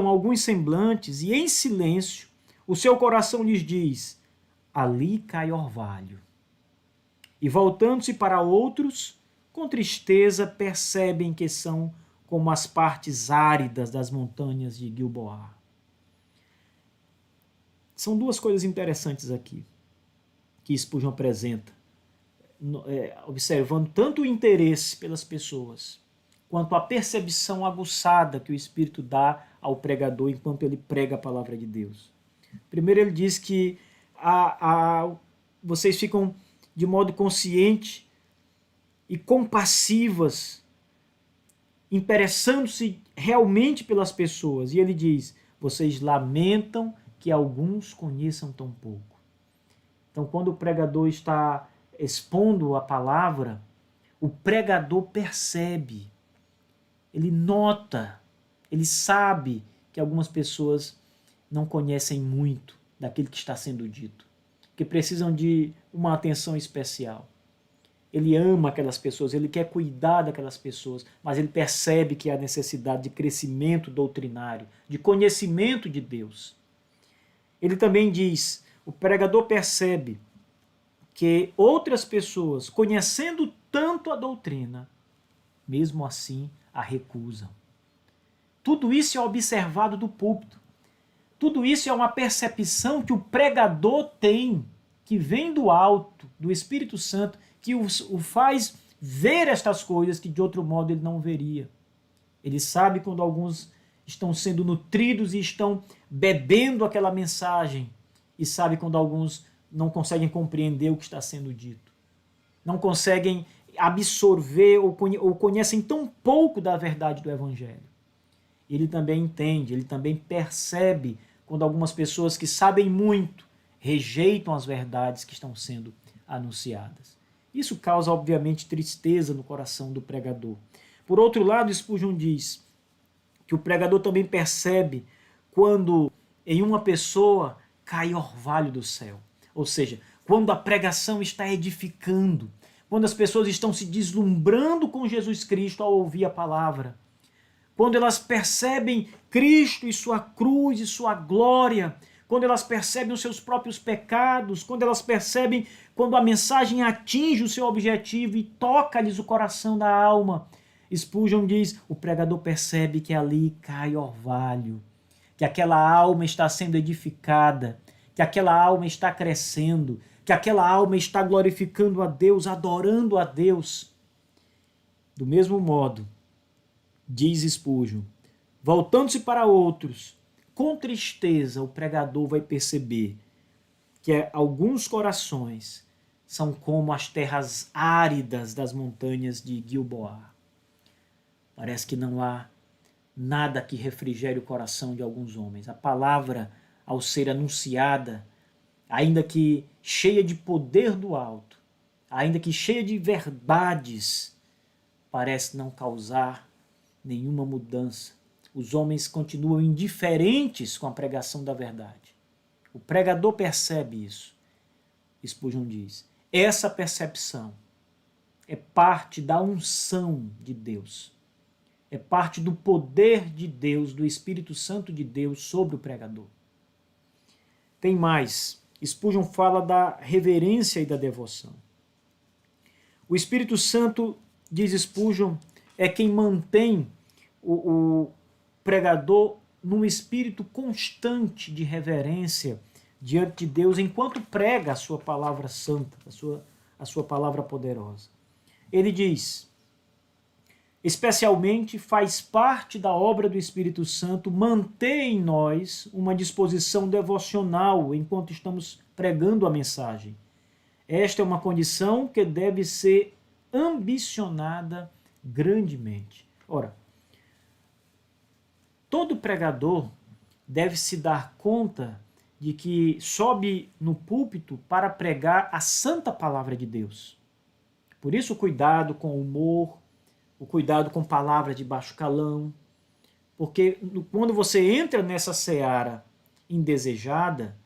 alguns semblantes e, em silêncio, o seu coração lhes diz, ali cai orvalho. E, voltando-se para outros, com tristeza percebem que são como as partes áridas das montanhas de Gilboa. São duas coisas interessantes aqui que Spurgeon apresenta, observando tanto o interesse pelas pessoas, quanto a percepção aguçada que o Espírito dá ao pregador enquanto ele prega a palavra de Deus. Primeiro ele diz que vocês ficam de modo consciente e compassivas, interessando-se realmente pelas pessoas. E ele diz, vocês lamentam que alguns conheçam tão pouco. Então, quando o pregador está expondo a palavra, o pregador percebe, ele nota, ele sabe que algumas pessoas não conhecem muito daquilo que está sendo dito, que precisam de uma atenção especial. Ele ama aquelas pessoas, ele quer cuidar daquelas pessoas, mas ele percebe que há necessidade de crescimento doutrinário, de conhecimento de Deus. Ele também diz, o pregador percebe que outras pessoas, conhecendo tanto a doutrina, mesmo assim a recusam. Tudo isso é observado do púlpito. Tudo isso é uma percepção que o pregador tem, que vem do alto, do Espírito Santo, que o faz ver estas coisas que de outro modo ele não veria. Ele sabe quando alguns estão sendo nutridos e estão bebendo aquela mensagem, e sabe quando alguns não conseguem compreender o que está sendo dito. Não conseguem absorver ou conhecem tão pouco da verdade do Evangelho. Ele também entende, ele também percebe quando algumas pessoas que sabem muito rejeitam as verdades que estão sendo anunciadas. Isso causa, obviamente, tristeza no coração do pregador. Por outro lado, Spurgeon diz que o pregador também percebe quando em uma pessoa cai orvalho do céu. Ou seja, quando a pregação está edificando, quando as pessoas estão se deslumbrando com Jesus Cristo ao ouvir a palavra, quando elas percebem Cristo e sua cruz e sua glória, quando elas percebem os seus próprios pecados, quando elas percebem quando a mensagem atinge o seu objetivo e toca-lhes o coração da alma. Spurgeon diz, o pregador percebe que ali cai orvalho, que aquela alma está sendo edificada, que aquela alma está crescendo, que aquela alma está glorificando a Deus, adorando a Deus. Do mesmo modo, diz Spurgeon, voltando-se para outros, com tristeza o pregador vai perceber que alguns corações são como as terras áridas das montanhas de Gilboa. Parece que não há nada que refrigere o coração de alguns homens. A palavra, ao ser anunciada, ainda que cheia de poder do alto, ainda que cheia de verdades, parece não causar nenhuma mudança. Os homens continuam indiferentes com a pregação da verdade. O pregador percebe isso. Spurgeon diz, essa percepção é parte da unção de Deus. É parte do poder de Deus, do Espírito Santo de Deus sobre o pregador. Tem mais. Spurgeon fala da reverência e da devoção. O Espírito Santo, diz Spurgeon, é quem mantém o pregador num espírito constante de reverência diante de Deus enquanto prega a sua palavra santa, a sua palavra poderosa. Ele diz, especialmente faz parte da obra do Espírito Santo manter em nós uma disposição devocional enquanto estamos pregando a mensagem. Esta é uma condição que deve ser ambicionada grandemente. Ora, todo pregador deve se dar conta de que sobe no púlpito para pregar a santa palavra de Deus. Por isso, o cuidado com o humor, o cuidado com palavras de baixo calão, porque quando você entra nessa seara indesejada,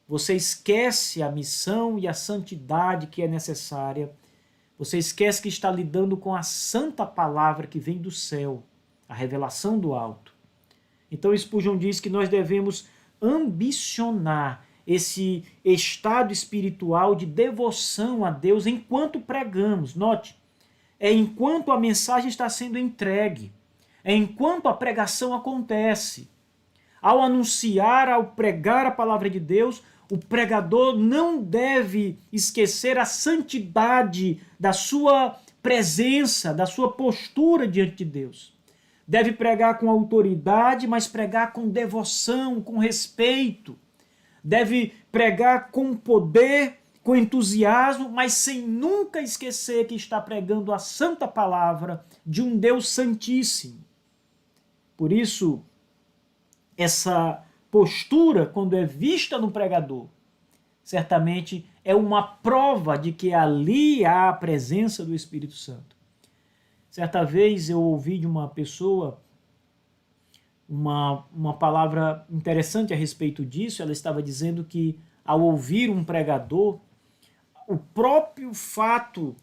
você esquece a missão e a santidade que é necessária, você esquece que está lidando com a santa palavra que vem do céu, a revelação do alto. Então Spurgeon diz que nós devemos ambicionar esse estado espiritual de devoção a Deus enquanto pregamos. Note, é enquanto a mensagem está sendo entregue, é enquanto a pregação acontece. Ao anunciar, ao pregar a palavra de Deus, o pregador não deve esquecer a santidade da sua presença, da sua postura diante de Deus. Deve pregar com autoridade, mas pregar com devoção, com respeito. Deve pregar com poder, com entusiasmo, mas sem nunca esquecer que está pregando a santa palavra de um Deus santíssimo. Por isso, essa postura, quando é vista no pregador, certamente é uma prova de que ali há a presença do Espírito Santo. Certa vez eu ouvi de uma pessoa uma palavra interessante a respeito disso. Ela estava dizendo que, ao ouvir um pregador, o próprio fato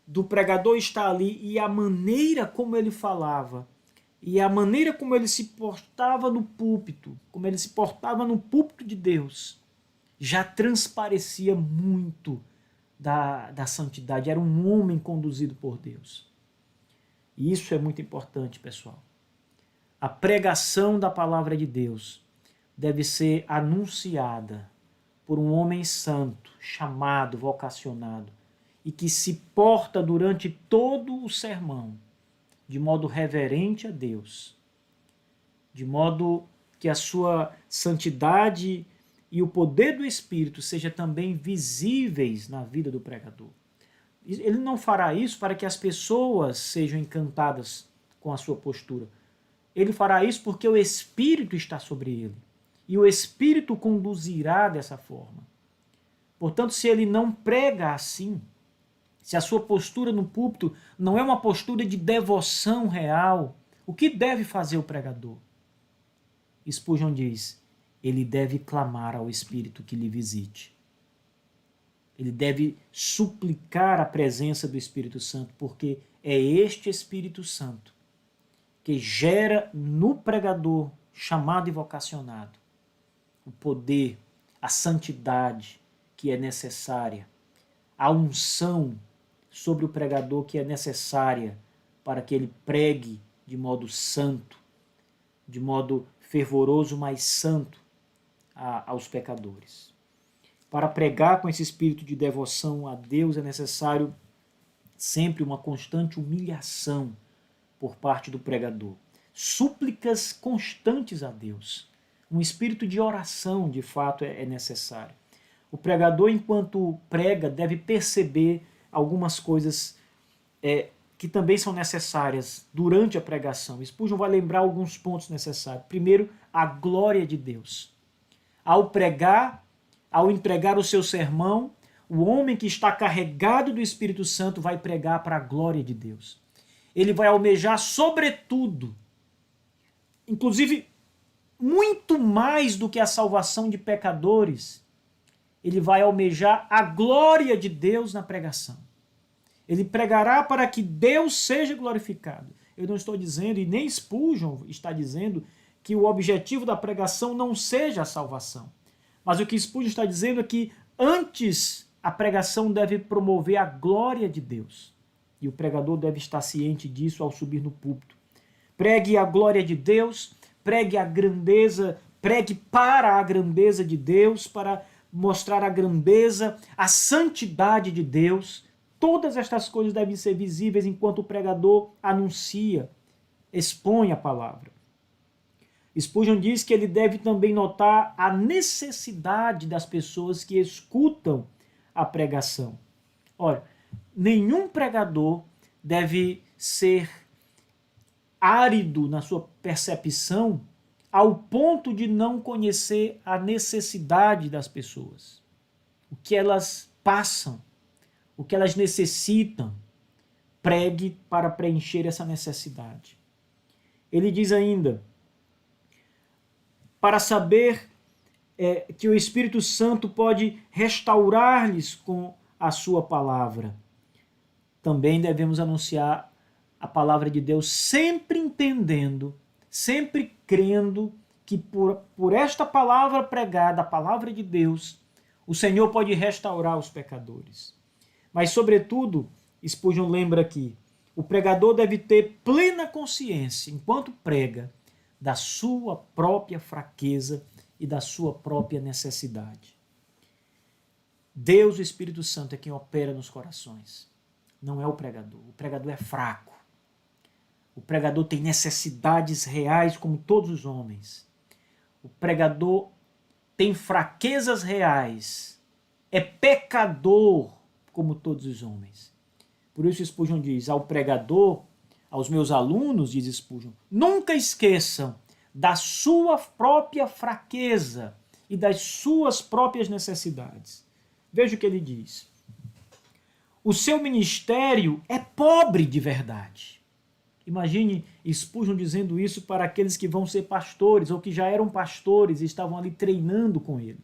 do pregador estar ali e a maneira como ele falava, e a maneira como ele se portava no púlpito, como ele se portava no púlpito de Deus, já transparecia muito da santidade. Era um homem conduzido por Deus. E isso é muito importante, pessoal. A pregação da palavra de Deus deve ser anunciada por um homem santo, chamado, vocacionado, e que se porta durante todo o sermão de modo reverente a Deus, de modo que a sua santidade e o poder do Espírito sejam também visíveis na vida do pregador. Ele não fará isso para que as pessoas sejam encantadas com a sua postura. Ele fará isso porque o Espírito está sobre ele. E o Espírito conduzirá dessa forma. Portanto, se ele não prega assim, se a sua postura no púlpito não é uma postura de devoção real, o que deve fazer o pregador? Spurgeon diz, ele deve clamar ao Espírito que lhe visite. Ele deve suplicar a presença do Espírito Santo, porque é este Espírito Santo que gera no pregador chamado e vocacionado o poder, a santidade que é necessária, a unção sobre o pregador que é necessária para que ele pregue de modo santo, de modo fervoroso, mas santo aos pecadores. Para pregar com esse espírito de devoção a Deus é necessário sempre uma constante humilhação por parte do pregador. Súplicas constantes a Deus. Um espírito de oração, de fato, é necessário. O pregador, enquanto prega, deve perceber algumas coisas que também são necessárias durante a pregação. Spurgeon vai lembrar alguns pontos necessários. Primeiro, a glória de Deus. Ao pregar, ao entregar o seu sermão, O homem que está carregado do Espírito Santo vai pregar para a glória de Deus. Ele vai almejar sobretudo, inclusive muito mais do que a salvação de pecadores, ele vai almejar a glória de Deus na pregação. Ele pregará para que Deus seja glorificado. Eu não estou dizendo, e nem Spurgeon está dizendo, que o objetivo da pregação não seja a salvação. Mas o que Spurgeon está dizendo é que antes a pregação deve promover a glória de Deus. E o pregador deve estar ciente disso ao subir no púlpito. Pregue a glória de Deus, pregue a grandeza, pregue para a grandeza de Deus, para mostrar a grandeza, a santidade de Deus. Todas estas coisas devem ser visíveis enquanto o pregador anuncia, expõe a palavra. Spurgeon diz que ele deve também notar a necessidade das pessoas que escutam a pregação. Olha, nenhum pregador deve ser árido na sua percepção ao ponto de não conhecer a necessidade das pessoas, o que elas passam, o que elas necessitam. Pregue para preencher essa necessidade. Ele diz ainda, para saber que o Espírito Santo pode restaurar-lhes com a sua palavra. Também devemos anunciar a palavra de Deus sempre entendendo, sempre crendo que por esta palavra pregada, a palavra de Deus, o Senhor pode restaurar os pecadores. Mas, sobretudo, Spurgeon lembra aqui, o pregador deve ter plena consciência, enquanto prega, da sua própria fraqueza e da sua própria necessidade. Deus, o Espírito Santo, é quem opera nos corações. Não é o pregador. O pregador é fraco. O pregador tem necessidades reais como todos os homens. O pregador tem fraquezas reais. É pecador como todos os homens. Por isso Spurgeon diz, ao pregador, aos meus alunos, diz Spurgeon, nunca esqueçam da sua própria fraqueza e das suas próprias necessidades. Veja o que ele diz. O seu ministério é pobre de verdade. Imagine Spurgeon dizendo isso para aqueles que vão ser pastores ou que já eram pastores e estavam ali treinando com ele.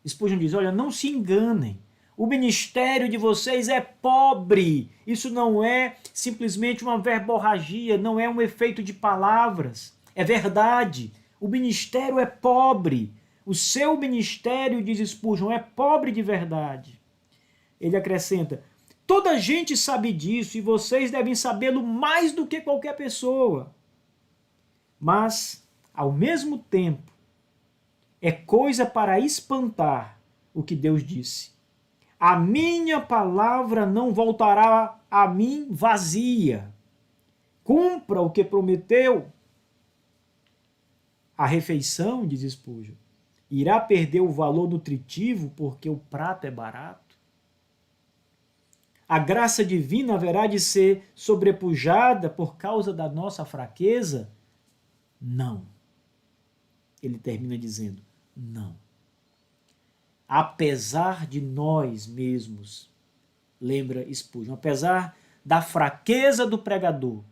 Spurgeon diz, olha, não se enganem. O ministério de vocês é pobre. Isso não é simplesmente uma verborragia, não é um efeito de palavras. É verdade. O ministério é pobre. O seu ministério, diz Spurgeon, é pobre de verdade. Ele acrescenta, toda a gente sabe disso e vocês devem sabê-lo mais do que qualquer pessoa. Mas, ao mesmo tempo, é coisa para espantar o que Deus disse. A minha palavra não voltará a mim vazia. Cumpra o que prometeu. A refeição, diz Spurgeon, irá perder o valor nutritivo porque o prato é barato? A graça divina haverá de ser sobrepujada por causa da nossa fraqueza? Não. Ele termina dizendo, não. Apesar de nós mesmos, lembra Spurgeon, apesar da fraqueza do pregador,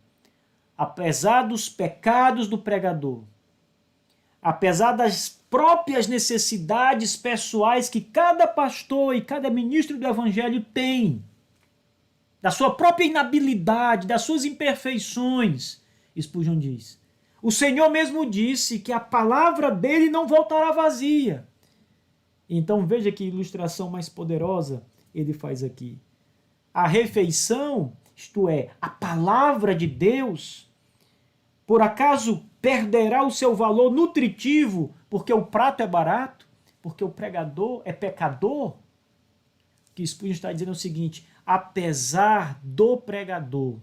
apesar dos pecados do pregador, apesar das próprias necessidades pessoais que cada pastor e cada ministro do evangelho tem, da sua própria inabilidade, das suas imperfeições, Spurgeon diz, o Senhor mesmo disse que a palavra dele não voltará vazia. Então veja que ilustração mais poderosa ele faz aqui. A refeição, isto é, a palavra de Deus, por acaso perderá o seu valor nutritivo porque o prato é barato? Porque o pregador é pecador? O que Spurgeon está dizendo é o seguinte, apesar do pregador,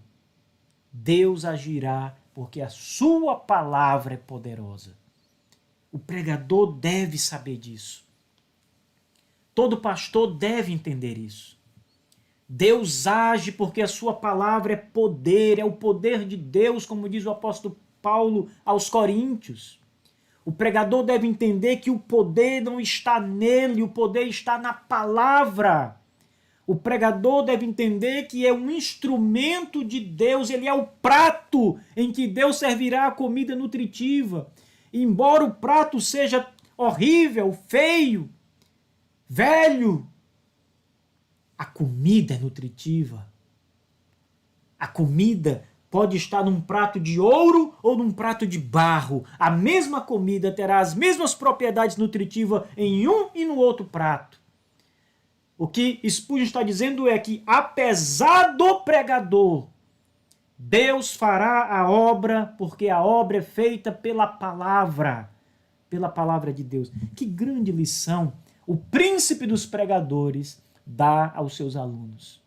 Deus agirá porque a sua palavra é poderosa. O pregador deve saber disso. Todo pastor deve entender isso. Deus age porque a sua palavra é poder, é o poder de Deus, como diz o apóstolo Paulo aos Coríntios. O pregador deve entender que o poder não está nele, o poder está na palavra. O pregador deve entender que é um instrumento de Deus, ele é o prato em que Deus servirá a comida nutritiva. E embora o prato seja horrível, feio, velho, a comida é nutritiva. A comida pode estar num prato de ouro ou num prato de barro. A mesma comida terá as mesmas propriedades nutritivas em um e no outro prato. O que Spurgeon está dizendo é que, apesar do pregador, Deus fará a obra, porque a obra é feita pela palavra de Deus. Que grande lição o príncipe dos pregadores dá aos seus alunos.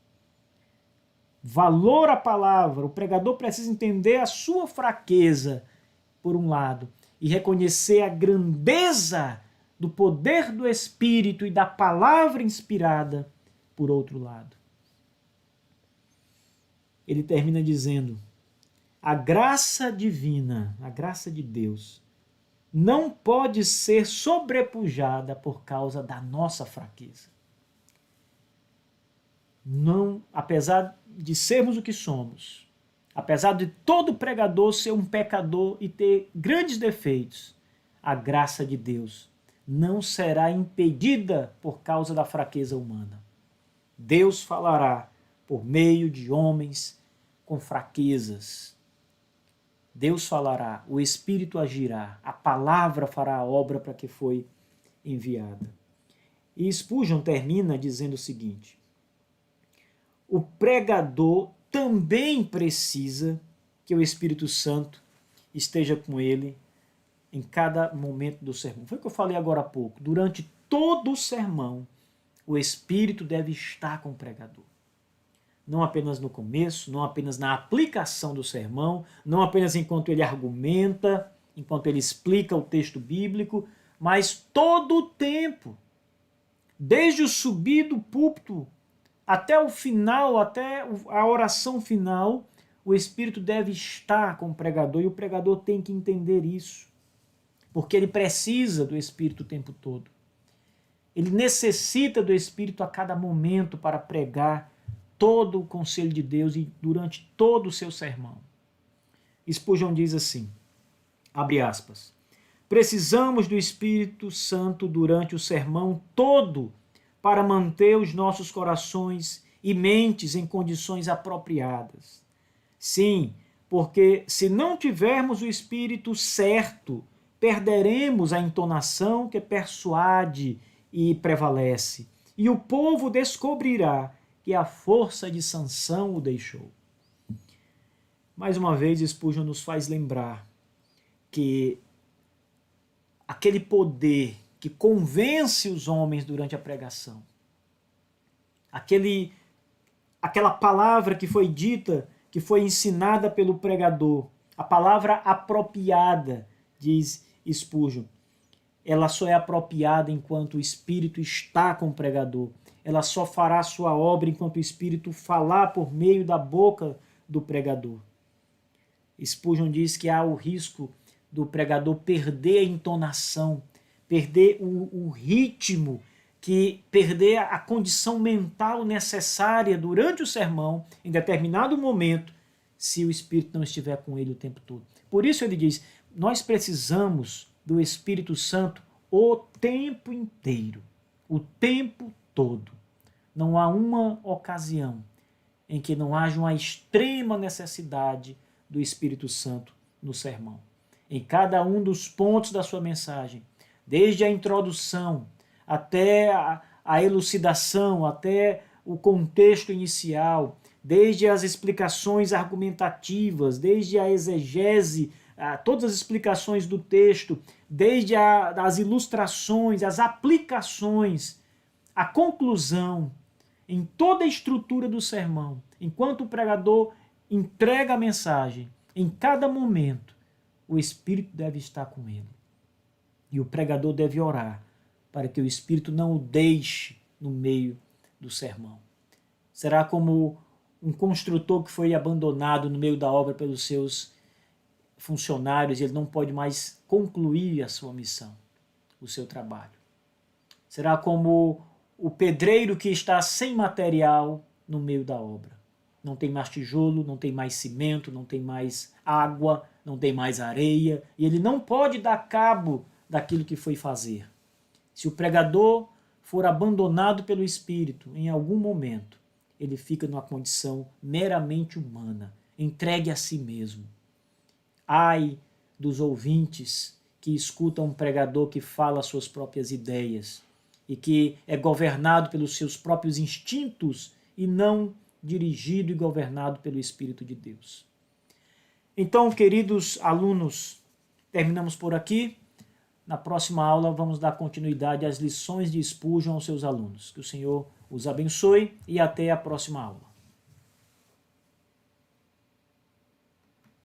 Valor à palavra. O pregador precisa entender a sua fraqueza, por um lado, e reconhecer a grandeza do poder do Espírito e da palavra inspirada, por outro lado. Ele termina dizendo: a graça divina, a graça de Deus, não pode ser sobrepujada por causa da nossa fraqueza. Não, apesar de sermos o que somos, apesar de todo pregador ser um pecador e ter grandes defeitos, a graça de Deus não será impedida por causa da fraqueza humana. Deus falará por meio de homens com fraquezas. Deus falará, o Espírito agirá, a palavra fará a obra para que foi enviada. E Spurgeon termina dizendo o seguinte: o pregador também precisa que o Espírito Santo esteja com ele em cada momento do sermão. Foi o que eu falei agora há pouco. Durante todo o sermão, o Espírito deve estar com o pregador. Não apenas no começo, não apenas na aplicação do sermão, não apenas enquanto ele argumenta, enquanto ele explica o texto bíblico, mas todo o tempo. Desde o subir do púlpito até o final, até a oração final, o Espírito deve estar com o pregador e o pregador tem que entender isso, porque ele precisa do Espírito o tempo todo. Ele necessita do Espírito a cada momento para pregar todo o conselho de Deus e durante todo o seu sermão. Spurgeon diz assim, abre aspas, precisamos do Espírito Santo durante o sermão todo para manter os nossos corações e mentes em condições apropriadas. Sim, porque se não tivermos o Espírito certo, perderemos a entonação que persuade e prevalece, e o povo descobrirá que a força de Sansão o deixou. Mais uma vez, Spurgeon nos faz lembrar que aquele poder que convence os homens durante a pregação, aquela palavra que foi dita, que foi ensinada pelo pregador, a palavra apropriada, diz Spurgeon, ela só é apropriada enquanto o Espírito está com o pregador. Ela só fará sua obra enquanto o Espírito falar por meio da boca do pregador. Spurgeon diz que há o risco do pregador perder a entonação, perder o ritmo, perder a condição mental necessária durante o sermão, em determinado momento, se o Espírito não estiver com ele o tempo todo. Por isso ele diz, nós precisamos do Espírito Santo o tempo inteiro, o tempo todo. Não há uma ocasião em que não haja uma extrema necessidade do Espírito Santo no sermão. Em cada um dos pontos da sua mensagem, desde a introdução até a elucidação, até o contexto inicial, desde as explicações argumentativas, desde a exegese, todas as explicações do texto, desde as ilustrações, as aplicações, a conclusão, em toda a estrutura do sermão, enquanto o pregador entrega a mensagem, em cada momento, o Espírito deve estar com ele. E o pregador deve orar para que o Espírito não o deixe no meio do sermão. Será como um construtor que foi abandonado no meio da obra pelos seus funcionários, ele não pode mais concluir a sua missão, o seu trabalho. Será como o pedreiro que está sem material no meio da obra. Não tem mais tijolo, não tem mais cimento, não tem mais água, não tem mais areia, e ele não pode dar cabo daquilo que foi fazer. Se o pregador for abandonado pelo Espírito em algum momento, ele fica numa condição meramente humana, entregue a si mesmo. Ai dos ouvintes que escutam um pregador que fala suas próprias ideias e que é governado pelos seus próprios instintos e não dirigido e governado pelo Espírito de Deus. Então, queridos alunos, terminamos por aqui. Na próxima aula vamos dar continuidade às lições de Spurgeon aos seus alunos. Que o Senhor os abençoe e até a próxima aula.